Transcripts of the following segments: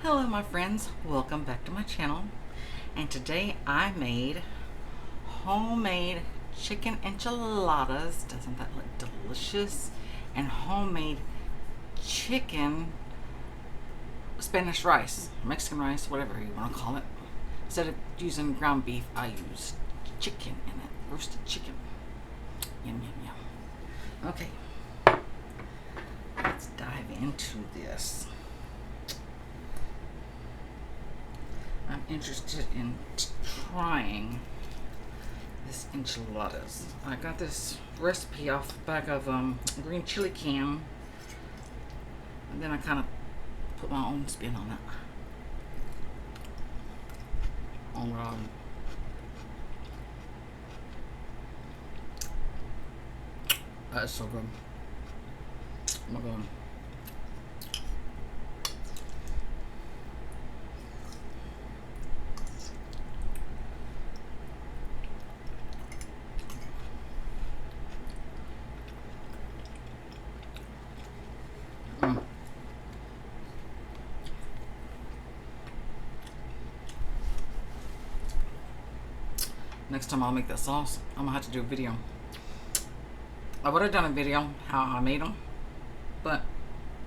Hello my friends, welcome back to my channel. And today I made homemade chicken enchiladas. Doesn't that look delicious? And homemade chicken Spanish rice, Mexican rice, whatever you want to call it. Instead of using ground beef, I used chicken in it, roasted chicken. Yum yum yum. Okay, let's dive into this. I'm interested in trying this enchiladas. I got this recipe off the back of green chili can, and then I kind of put my own spin on it. That's so good. Oh my god. Next time I'll make that sauce, I'm gonna have to do a video. I would have done a video how I made them, but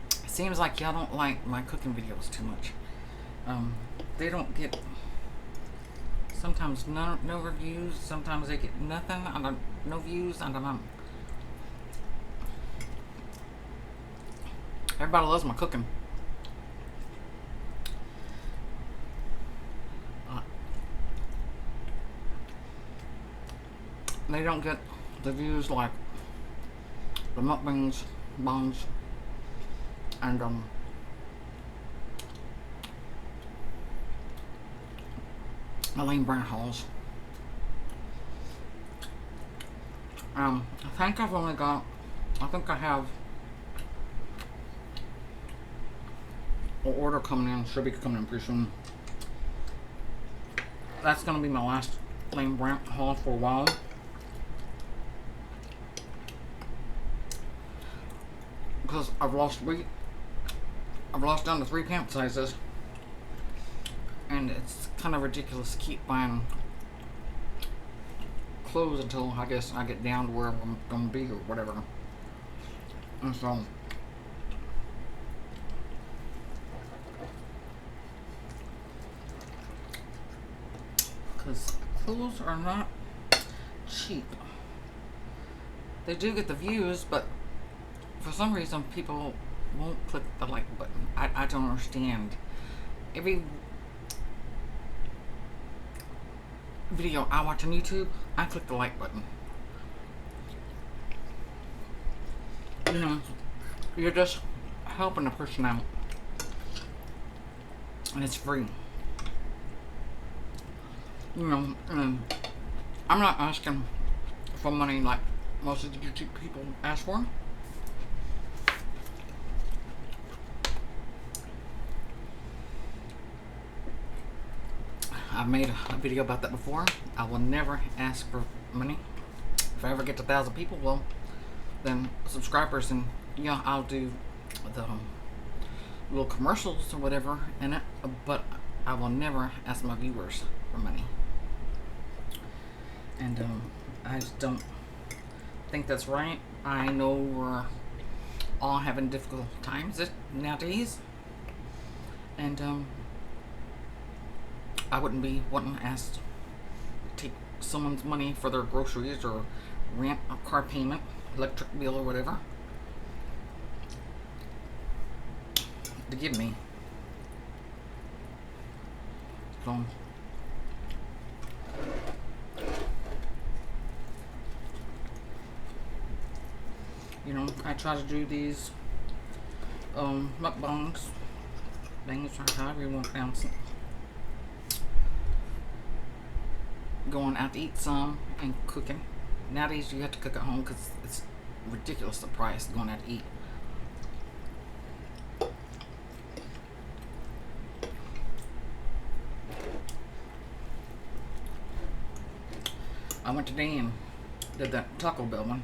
it seems like y'all don't like my cooking videos too much. They don't get, sometimes no reviews, sometimes they get nothing, no views, I don't know. Everybody loves my cooking. They don't get the views like the mukbangs, bongs, and the lane brand hauls. I think I've only got, I think I have an order coming in, should be coming in pretty soon. That's gonna be my last lane brand haul for a while. Because I've lost weight. I've lost down to 3 pant sizes. And it's kind of ridiculous to keep buying clothes until I guess I get down to where I'm gonna be or whatever. And so because clothes are not cheap. They do get the views, but for some reason people won't click the like button. I don't understand. Every video I watch on YouTube, I click the like button. You know, you're just helping a person out, and it's free. You know, and I'm not asking for money like most of the YouTube people ask for. I've made a video about that before. I will never ask for money. If I ever get to 1,000 people, well, then subscribers, and you know, I'll do the little commercials or whatever in it, but I will never ask my viewers for money. And I just don't think that's right. I know we're all having difficult times nowadays, and I wouldn't be wanting to ask to take someone's money for their groceries or rent, a car payment, electric bill, or whatever to give me. So you know, I try to do these mukbangs, bangs, or however you want to pronounce it. Going out to eat some and cooking. Nowadays you have to cook at home because it's ridiculous the price going out to eat. I went today and did that Taco Bell one.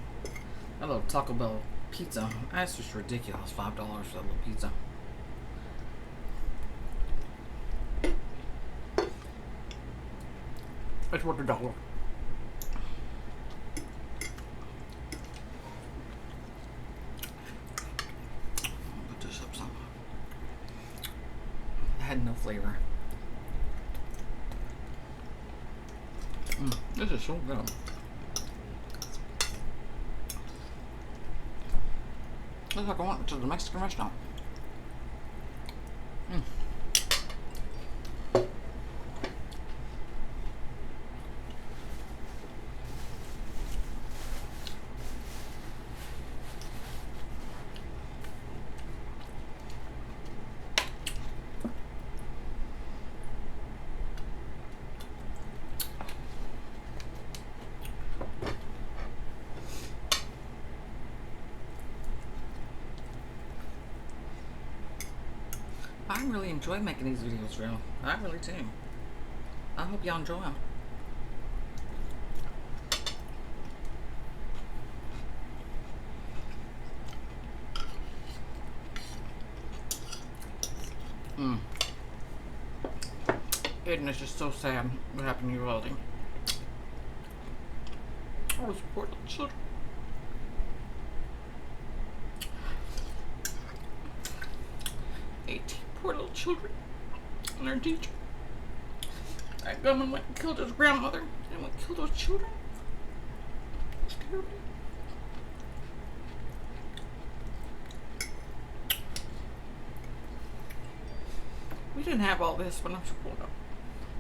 That little Taco Bell pizza. That's just ridiculous. $5 for that little pizza. It's worth $1. Put this up some. It had no flavor. This is so good. Looks like I went to the Mexican restaurant. I really enjoy making these videos, real. I really do. I hope y'all enjoy them. Eden is just so sad what happened to your welding. Oh, those poor little children. 18 poor little children and their teacher. That gunman went and killed his grandmother and went and killed those children. It's terrible. We didn't have all this when I was growing up.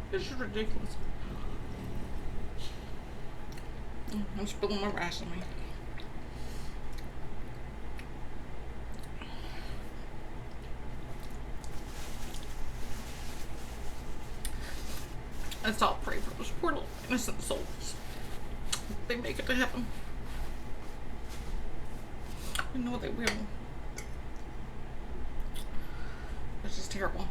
This is ridiculous. I'm spilling my rice on me. Let's all pray for those poor little innocent souls. They make it to heaven. I know they will. This is terrible.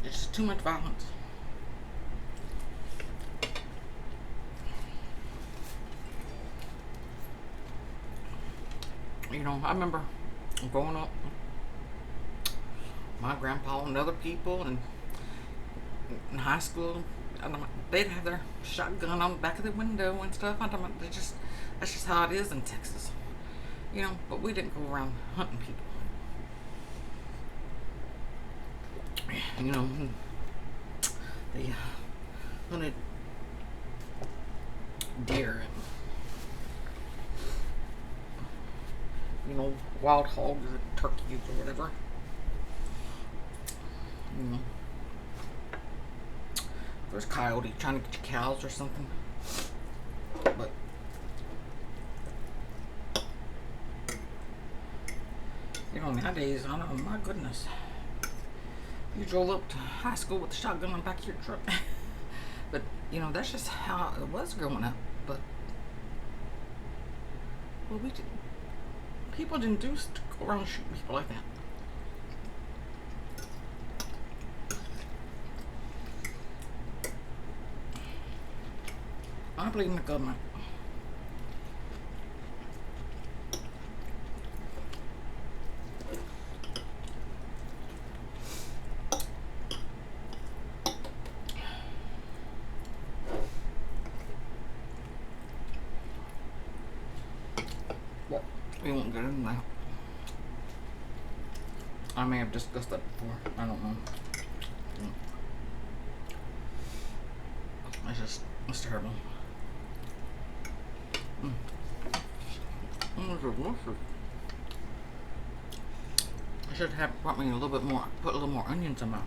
It's just too much violence. You know, I remember growing up, my grandpa and other people and in high school, they'd have their shotgun on the back of the window and stuff. That's just how it is in Texas. You know, but we didn't go around hunting people. You know, they hunted deer and, you know, wild hogs or turkeys or whatever. You know, there's coyote trying to get your cows or something. But you know, nowadays, I don't know, my goodness. You drove up to high school with a shotgun on the back of your truck. But, you know, that's just how it was growing up. But, well, people didn't go around shooting people like that. I believe in the government. We won't get into that. I may have discussed that before. I don't know. It's terrible. I should have brought me a little bit more, put a little more onions in my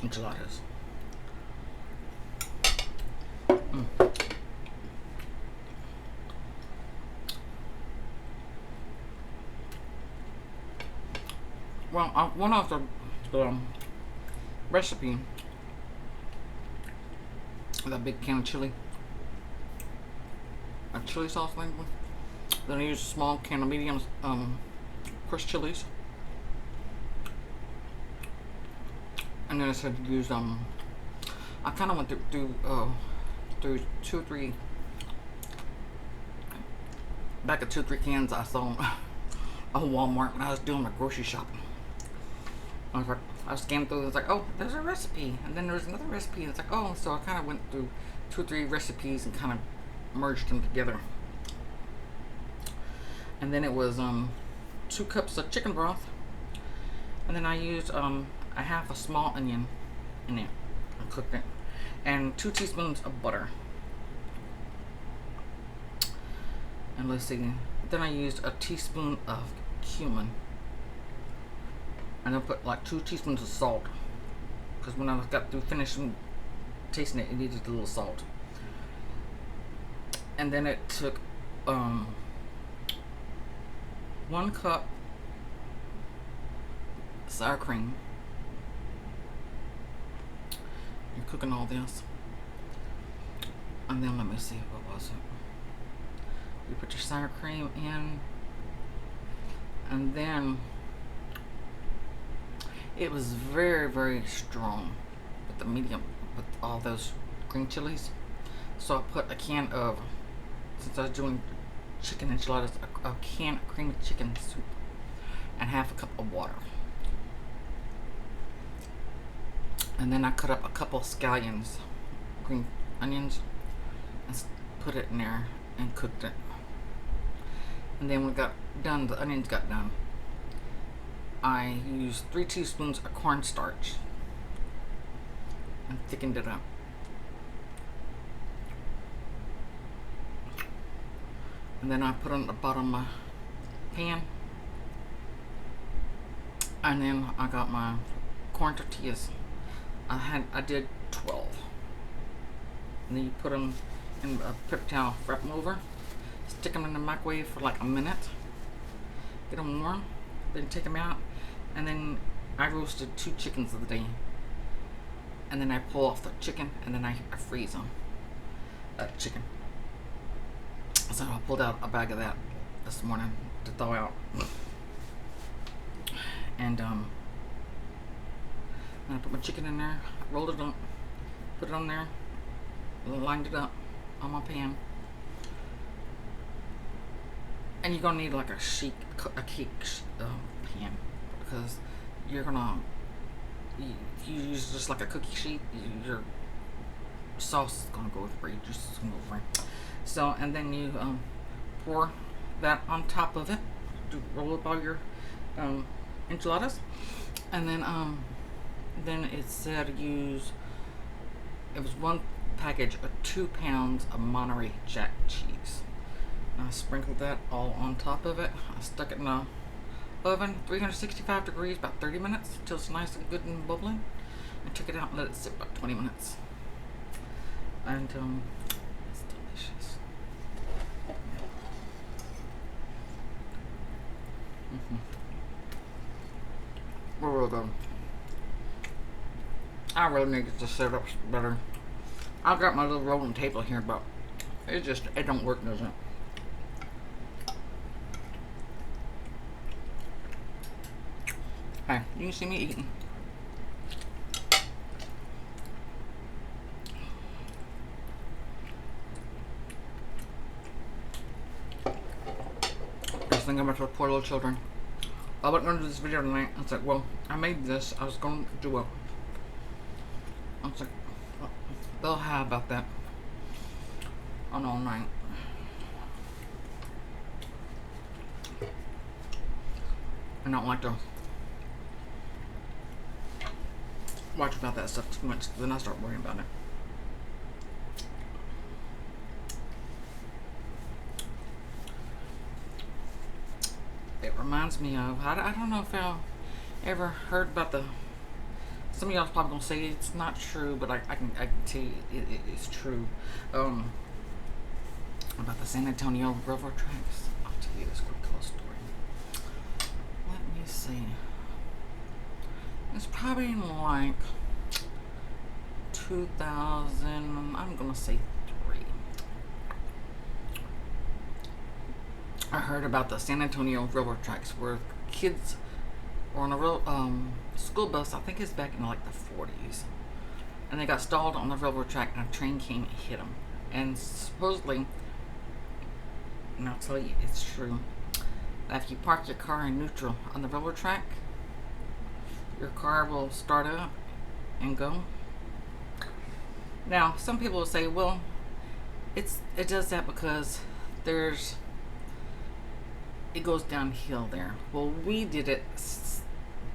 enchiladas. Well, I went off the recipe of that big can of chili. A chili sauce thing. Then I used a small can of medium crushed chilies. And then I said use I kind of went through 2 or 3 Back of 2 or 3 cans I saw on Walmart when I was doing my grocery shopping. I was scanning through. It's like, oh, there's a recipe, and then there's another recipe. And it's like, oh, so I kind of went through 2 or 3 recipes and kind of merged them together. And then it was 2 cups of chicken broth, and then I used a half a small onion in it and cooked it, and 2 teaspoons of butter. And let's see, then I used a teaspoon of cumin, and I put like 2 teaspoons of salt, because when I got through finishing tasting it, it needed a little salt. And then it took 1 cup sour cream. You're cooking all this, and then let me see, what was it? You put your sour cream in, and then it was very, very strong with the medium, with all those green chilies. So I put a can of, since I was doing chicken enchiladas, a can of cream of chicken soup and half a cup of water. And then I cut up a couple scallions, green onions, and put it in there and cooked it. And then when it got done, the onions got done, I used 3 teaspoons of cornstarch and thickened it up. And then I put on the bottom of my pan, and then I got my corn tortillas. I did 12, and then you put them in a paper towel, wrap them over, stick them in the microwave for like a minute, get them warm, then take them out. And then I roasted 2 chickens of the day, and then I pull off the chicken, and then I freeze them, chicken. So I pulled out a bag of that this morning to thaw out, and I put my chicken in there, rolled it up, put it on there, lined it up on my pan. And you're gonna need like a cake pan, because you're gonna, you use just like a cookie sheet, your sauce is gonna go with where your juice is gonna go with. So, and then you pour that on top of it to roll up all your enchiladas, and then it said use, it was 1 package of 2 pounds of Monterey Jack cheese. And I sprinkled that all on top of it. I stuck it in the oven, 365 degrees, about 30 minutes, until it's nice and good and bubbling. I took it out and let it sit about 20 minutes. And it's delicious. Real good. I really need to set up better. I've got my little rolling table here, but it don't work, does it? Hey, you can see me eating. Just thinking about those poor little children. I wasn't going to do this video tonight. I was like, well, I made this. I was going to do it. I was like, well, they'll have about that on all night. I don't like to watch about that stuff too much, then I start worrying about it. It reminds me of, I don't know if y'all ever heard about the, some of y'all probably gonna say it's not true, but I can tell you it's true. About the San Antonio railroad tracks. I'll tell you this quick little story. Let me see. It's probably in like 2000, I'm gonna say 3. I heard about the San Antonio railroad tracks where kids were on a school bus. I think it's back in like the 40s, and they got stalled on the railroad track, and a train came and hit them. And supposedly and I'll tell you, it's true. If you park your car in neutral on the railroad track, your car will start up and go. Now, some people will say, well, it does that because it goes downhill there. Well, we did it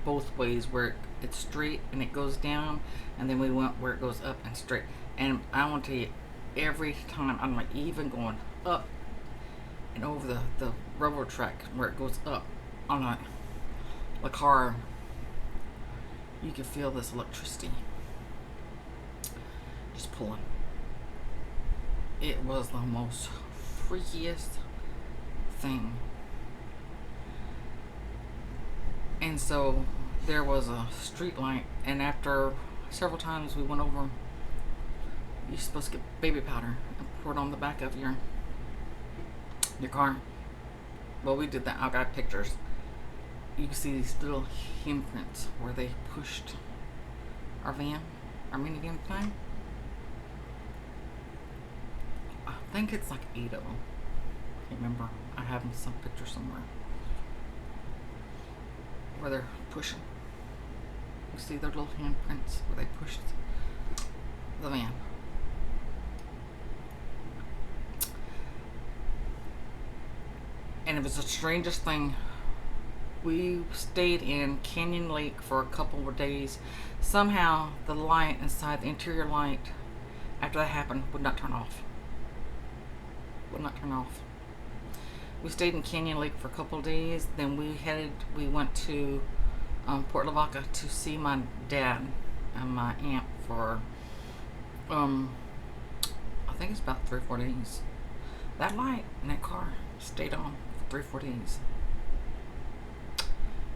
both ways, where it's straight and it goes down, and then we went where it goes up and straight. And I want to tell you, every time I'm like even going up and over the railroad track where it goes up on the car, you can feel this electricity just pulling. It was the most freakiest thing. And so there was a street light, and after several times we went over, you're supposed to get baby powder and pour it on the back of your car. Well, we did that. I got pictures. You can see these little handprints where they pushed our minivan thing. I think it's like 8 of them. I can't remember. I have some picture somewhere where they're pushing. You see their little handprints where they pushed the van. And it was the strangest thing. We stayed in Canyon Lake for a couple of days. Somehow the light inside, the interior light, after that happened, would not turn off. Would not turn off. We stayed in Canyon Lake for a couple of days. Then we went to Port Lavaca to see my dad and my aunt for I think it's about 3 or 4 days. That light in that car stayed on for 3 or 4 days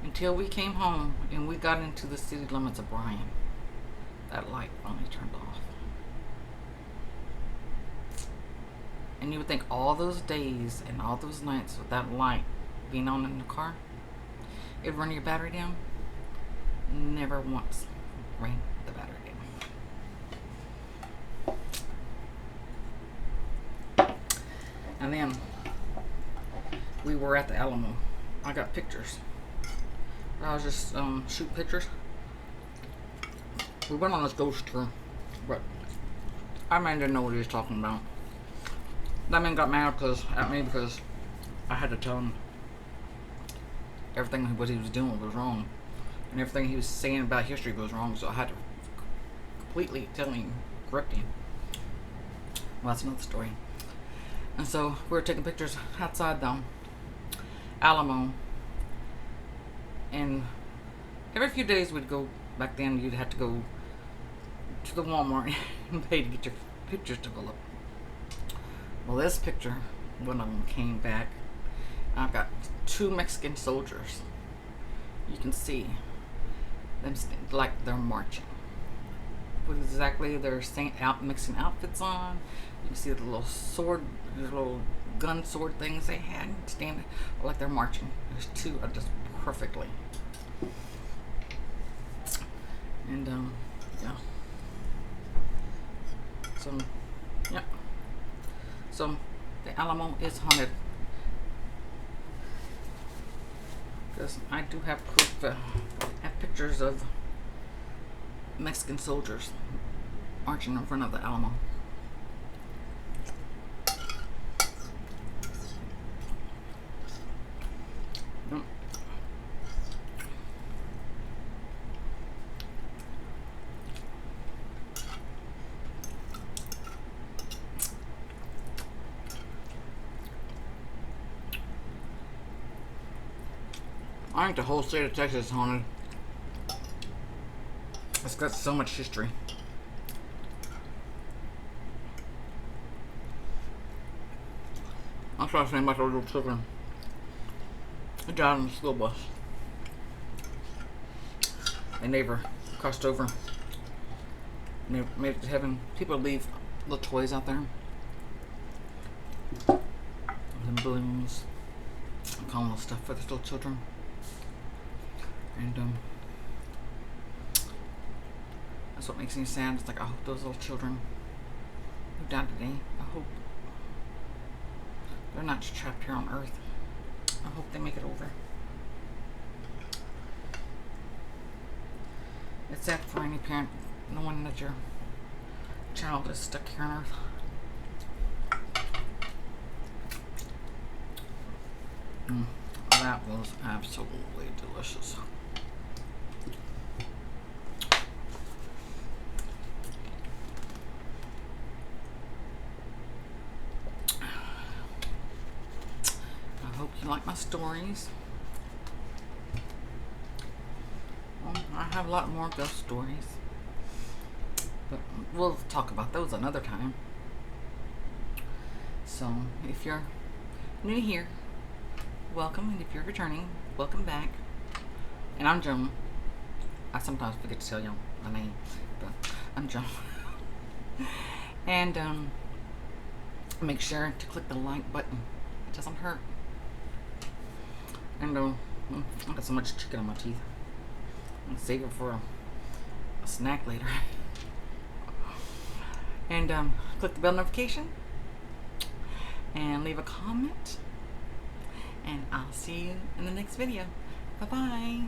until we came home and we got into the city limits of Bryan. That light finally turned off. And you would think all those days and all those nights with that light being on in the car, it run your battery down. Never once ran the battery down. And then we were at the Alamo. I got pictures. I was just shooting pictures. We went on this ghost tour, but our man didn't know what he was talking about. That man got mad at me because I had to tell him everything what he was doing was wrong, and everything he was saying about history was wrong. So I had to completely tell him, correct him. Well, that's another story. And so we were taking pictures outside the Alamo, and every few days we'd go. Back then, you'd have to go to the Walmart and pay to get your pictures developed. Well, this picture, one of them came back. I've got 2 Mexican soldiers. You can see them like they're marching. With exactly their Mexican outfits on. You can see the little sword, the little gun sword things they had standing like they're marching. There's 2 just perfectly. And yeah. So yeah. So the Alamo is haunted. Because I do have proof, have pictures of Mexican soldiers marching in front of the Alamo. Yep. I think the whole state of Texas is haunted. It's got so much history. That's what I was saying about those little children. They died on the school bus. They never crossed over. And they made it to heaven. People leave little toys out there. And balloons. And common little stuff for the little children. And that's what makes me sad. It's like, I hope those little children who died today, I hope They're not trapped here on Earth. I hope they make it over. It's sad for any parent knowing that your child is stuck here on Earth. That was absolutely delicious. I hope you like my stories. Well, I have a lot more ghost stories, but we'll talk about those another time. So if you're new here, welcome, and if you're returning, welcome back. And I'm Joan. I sometimes forget to tell you my name, but I'm Joan. And make sure to click the like button. It doesn't hurt. And I got so much chicken on my teeth. I'm gonna save it for a snack later. And click the bell notification and leave a comment. And I'll see you in the next video. Bye-bye.